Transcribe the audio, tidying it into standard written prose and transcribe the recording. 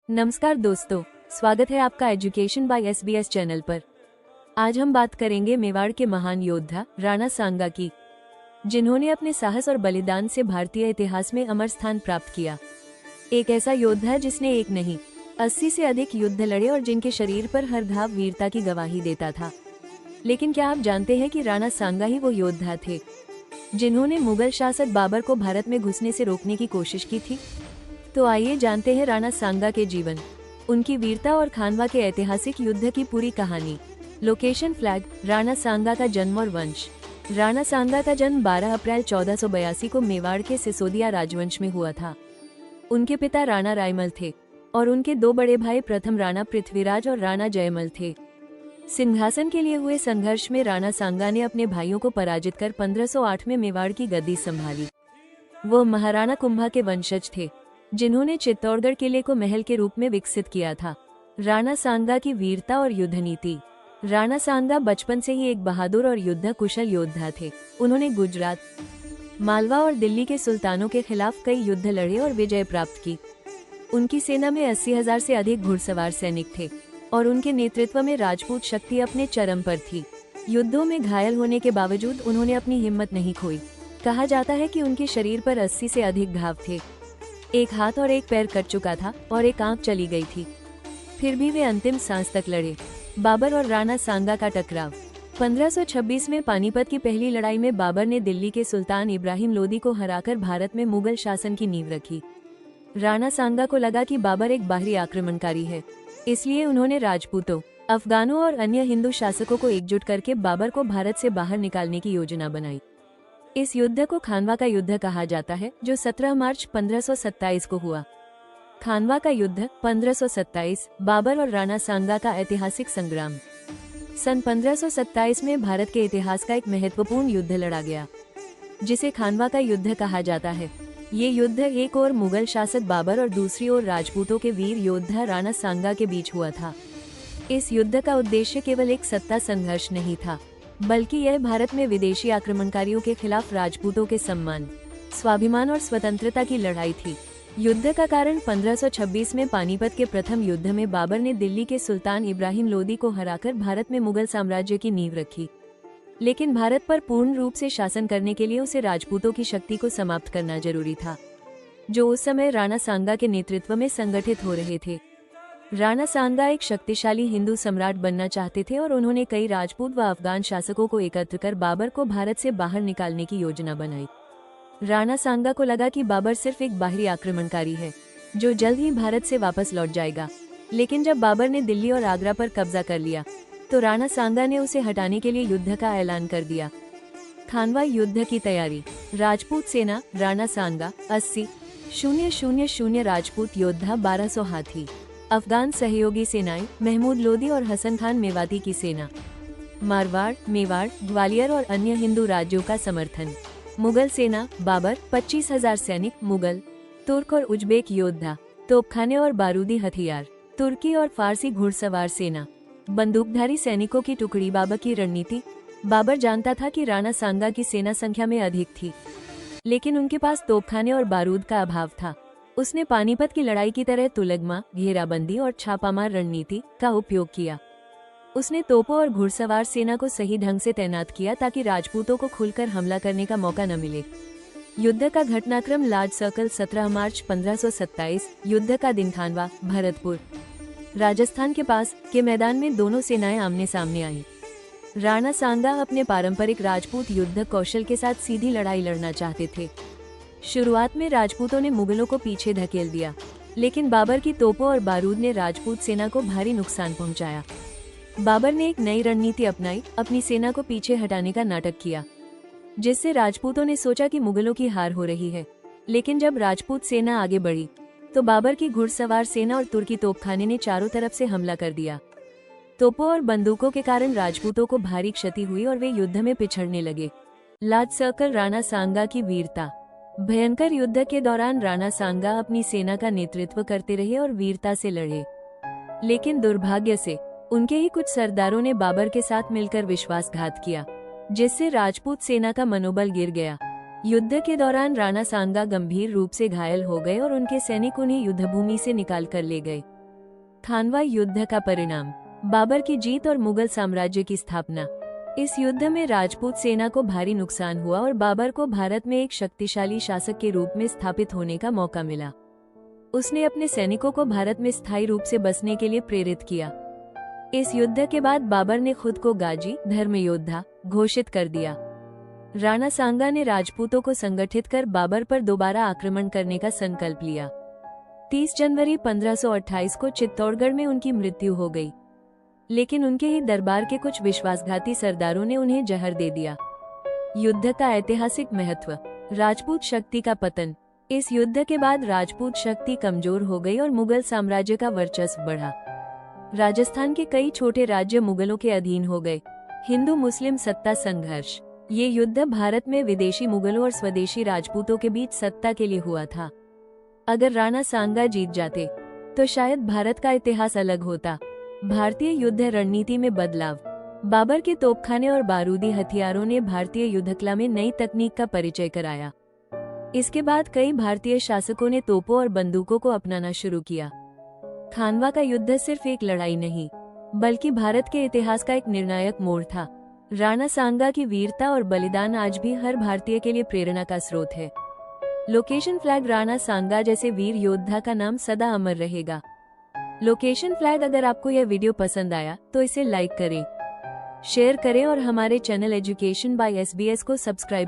नमस्कार दोस्तों, स्वागत है आपका एजुकेशन बाय SBS चैनल पर। आज हम बात करेंगे मेवाड़ के महान योद्धा राणा सांगा की, जिन्होंने अपने साहस और बलिदान से भारतीय इतिहास में अमर स्थान प्राप्त किया। एक ऐसा योद्धा जिसने एक नहीं 80 से अधिक युद्ध लड़े और जिनके शरीर पर हर घाव वीरता की गवाही देता था। लेकिन क्या आप जानते हैं कि राणा सांगा ही वो योद्धा थे जिन्होंने मुगल शासक बाबर को भारत में घुसने से रोकने की कोशिश की थी? तो आइए जानते हैं राणा सांगा के जीवन, उनकी वीरता और खानवा के ऐतिहासिक युद्ध की पूरी कहानी। लोकेशन फ्लैग, राणा सांगा का जन्म और वंश। राणा सांगा का जन्म 12 अप्रैल 1482 को मेवाड़ के सिसोदिया राजवंश में हुआ था। उनके पिता राणा रायमल थे और उनके दो बड़े भाई प्रथम राणा पृथ्वीराज और राणा जयमल थे। सिंहासन के लिए हुए संघर्ष में राणा सांगा ने अपने भाइयों को पराजित कर 1508 में मेवाड़ की गद्दी संभाली। वो महाराणा कुंभा के वंशज थे जिन्होंने चित्तौड़गढ़ किले को महल के रूप में विकसित किया था। राणा सांगा की वीरता और युद्ध नीति। राणा सांगा बचपन से ही एक बहादुर और युद्ध कुशल योद्धा थे। उन्होंने गुजरात, मालवा और दिल्ली के सुल्तानों के खिलाफ कई युद्ध लड़े और विजय प्राप्त की। उनकी सेना में 80,000 से अधिक घुड़सवार सैनिक थे और उनके नेतृत्व में राजपूत शक्ति अपने चरम पर थी। युद्धों में घायल होने के बावजूद उन्होंने अपनी हिम्मत नहीं खोई। कहा जाता है कि उनके शरीर पर 80 से अधिक घाव थे, एक हाथ और एक पैर कट चुका था और एक आंख चली गई थी। फिर भी वे अंतिम सांस तक लड़े। बाबर और राणा सांगा का टकराव। 1526 में पानीपत की पहली लड़ाई में बाबर ने दिल्ली के सुल्तान इब्राहिम लोदी को हराकर भारत में मुगल शासन की नींव रखी। राणा सांगा को लगा कि बाबर एक बाहरी आक्रमणकारी है, इसलिए उन्होंने राजपूतों, अफगानों और अन्य हिंदू शासकों को एकजुट करके बाबर को भारत से बाहर निकालने की योजना बनाई। इस युद्ध को खानवा का युद्ध कहा जाता है, जो 17 मार्च 1527 को हुआ। खानवा का युद्ध 1527 बाबर और राणा सांगा का ऐतिहासिक संग्राम। सन 1527 में भारत के इतिहास का एक महत्वपूर्ण युद्ध लड़ा गया, जिसे खानवा का युद्ध कहा जाता है। ये युद्ध एक ओर मुगल शासक बाबर और दूसरी ओर राजपूतों के वीर योद्धा राणा सांगा के बीच हुआ था। इस युद्ध का उद्देश्य केवल एक सत्ता संघर्ष नहीं था, बल्कि यह भारत में विदेशी आक्रमणकारियों के खिलाफ राजपूतों के सम्मान, स्वाभिमान और स्वतंत्रता की लड़ाई थी। युद्ध का कारण 1526 में पानीपत के प्रथम युद्ध में बाबर ने दिल्ली के सुल्तान इब्राहिम लोदी को हराकर भारत में मुगल साम्राज्य की नींव रखी। लेकिन भारत पर पूर्ण रूप से शासन करने के लिए उसे राजपूतों की शक्ति को समाप्त करना जरूरी था, जो उस समय राणा सांगा के नेतृत्व में संगठित हो रहे थे। राणा सांगा एक शक्तिशाली हिंदू सम्राट बनना चाहते थे और उन्होंने कई राजपूत व अफगान शासकों को एकत्र कर बाबर को भारत से बाहर निकालने की योजना बनाई। राणा सांगा को लगा कि बाबर सिर्फ एक बाहरी आक्रमणकारी है, जो जल्द ही भारत से वापस लौट जाएगा। लेकिन जब बाबर ने दिल्ली और आगरा पर कब्जा कर लिया, तो राणा सांगा ने उसे हटाने के लिए युद्ध का ऐलान कर दिया। खानवा युद्ध की तैयारी। राजपूत सेना। राणा सांगा 80,000 राजपूत योद्धा, 1200 हाथी। अफगान सहयोगी सेनाएं, महमूद लोदी और हसन खान मेवाती की सेना। मारवाड़, मेवाड़, ग्वालियर और अन्य हिंदू राज्यों का समर्थन। मुगल सेना। बाबर 25,000 सैनिक, मुगल, तुर्क और उज्बेक योद्धा, तोपखाने और बारूदी हथियार। तुर्की और फारसी घुड़सवार सेना, बंदूकधारी सैनिकों की टुकड़ी। बाबर की रणनीति। बाबर जानता था कि राणा सांगा की सेना संख्या में अधिक थी, लेकिन उनके पास तोपखाने और बारूद का अभाव था। उसने पानीपत की लड़ाई की तरह तुलगमा, घेराबंदी और छापामार रणनीति का उपयोग किया। उसने तोपों और घुड़सवार सेना को सही ढंग से तैनात किया ताकि राजपूतों को खुलकर हमला करने का मौका न मिले। युद्ध का घटनाक्रम। लार्ज सर्कल 17 मार्च 1527। युद्ध का दिन। खानवा, भरतपुर, राजस्थान के पास के मैदान में दोनों सेनाएं आमने सामने आईं। राणा सांगा अपने पारंपरिक राजपूत युद्ध कौशल के साथ सीधी लड़ाई लड़ना चाहते थे। शुरुआत में राजपूतों ने मुगलों को पीछे धकेल दिया, लेकिन बाबर की तोपों और बारूद ने राजपूत सेना को भारी नुकसान पहुंचाया। बाबर ने एक नई रणनीति अपनाई, अपनी सेना को पीछे हटाने का नाटक किया, जिससे राजपूतों ने सोचा कि मुगलों की हार हो रही है। लेकिन जब राजपूत सेना आगे बढ़ी, तो बाबर की घुड़सवार सेना और तुर्की तोपखाने ने चारों तरफ से हमला कर दिया। तोपों और बंदूकों के कारण राजपूतों को भारी क्षति हुई और वे युद्ध में पिछड़ने लगे। Large circle. राणा सांगा की वीरता। भयंकर युद्ध के दौरान राणा सांगा अपनी सेना का नेतृत्व करते रहे और वीरता से लड़े, लेकिन दुर्भाग्य से उनके ही कुछ सरदारों ने बाबर के साथ मिलकर विश्वासघात किया, जिससे राजपूत सेना का मनोबल गिर गया। युद्ध के दौरान राणा सांगा गंभीर रूप से घायल हो गए और उनके सैनिक उन्हें युद्धभूमि से निकाल कर ले गए। खानवा युद्ध का परिणाम, बाबर की जीत और मुगल साम्राज्य की स्थापना। इस युद्ध में राजपूत सेना को भारी नुकसान हुआ और बाबर को भारत में एक शक्तिशाली शासक के रूप में स्थापित होने का मौका मिला। उसने अपने सैनिकों को भारत में स्थायी रूप से बसने के लिए प्रेरित किया। इस युद्ध के बाद बाबर ने खुद को गाजी, धर्म योद्धा घोषित कर दिया। राणा सांगा ने राजपूतों को संगठित कर बाबर पर दोबारा आक्रमण करने का संकल्प लिया। 30 जनवरी 1528 को चित्तौड़गढ़ में उनकी मृत्यु हो गई, लेकिन उनके ही दरबार के कुछ विश्वासघाती सरदारों ने उन्हें जहर दे दिया। युद्ध का ऐतिहासिक महत्व, राजपूत शक्ति का पतन। इस युद्ध के बाद राजपूत शक्ति कमजोर हो गई और मुगल साम्राज्य का वर्चस्व बढ़ा। राजस्थान के कई छोटे राज्य मुगलों के अधीन हो गए। हिंदू मुस्लिम सत्ता संघर्ष, ये युद्ध भारत में विदेशी मुगलों और स्वदेशी राजपूतों के बीच सत्ता के लिए हुआ था। अगर राणा सांगा जीत जाते तो शायद भारत का इतिहास अलग होता। भारतीय युद्ध रणनीति में बदलाव, बाबर के तोपखाने और बारूदी हथियारों ने भारतीय युद्धकला में नई तकनीक का परिचय कराया। इसके बाद कई भारतीय शासकों ने तोपों और बंदूकों को अपनाना शुरू किया। खानवा का युद्ध सिर्फ एक लड़ाई नहीं, बल्कि भारत के इतिहास का एक निर्णायक मोड़ था। राणा सांगा की वीरता और बलिदान आज भी हर भारतीय के लिए प्रेरणा का स्रोत है। लोकेशन फ्लैग, राणा सांगा जैसे वीर योद्धा का नाम सदा अमर रहेगा। लोकेशन फ्लैग, अगर आपको यह वीडियो पसंद आया तो इसे लाइक करें, शेयर करें और हमारे चैनल एजुकेशन बाय SBS को सब्सक्राइब